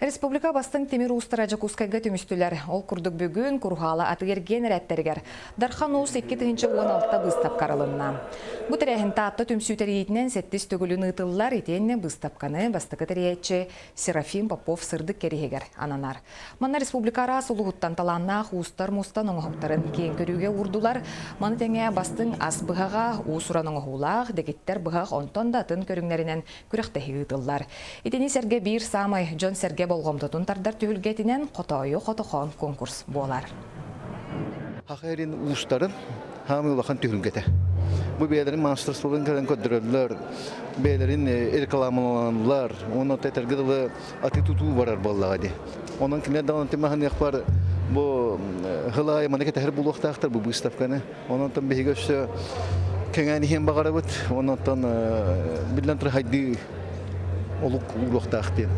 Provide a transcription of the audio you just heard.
Республика бастың темир устара жакускайга төмүстүлөр. Ол курдук бүгүн кургала атыгерген рәттергер. Дархан уус 2-16 быстап каралынна. Бу терехин таапта төмсүтериетинен сеттис төгүлүн ытыллар итенне быстапканы бастыкы териетчи Серафим Попов сырдык керегер ананар. Манна республика арас улугуттан таланна хуустар мустан оңохуктарын кийин көрүүгө урдулар. Маны теңе бастың ас быгага уусуран оңохулаах дегиттер быгак онтон да тын көрүңнеринен күрөхтеги ытыллар. Итени серге бир самай Жон серге болгомдотун тардар түйүлгетинен котойу котохон конкурс болар. Хахерин устарын хамы улахан түйүлгете. Бу бейлерин мастерстволун каден көддөрөлөр, бейлерин рекламаланлар, оны тетергилы аты тутуу барар боллагади. Онун кине дагы темахан якпар бу хылай манеке тахыр булуктактыр бу выставканы. Онун тон бегөсө кеңени хем багарабыт, онун тон билен хайди олук улуктактыр.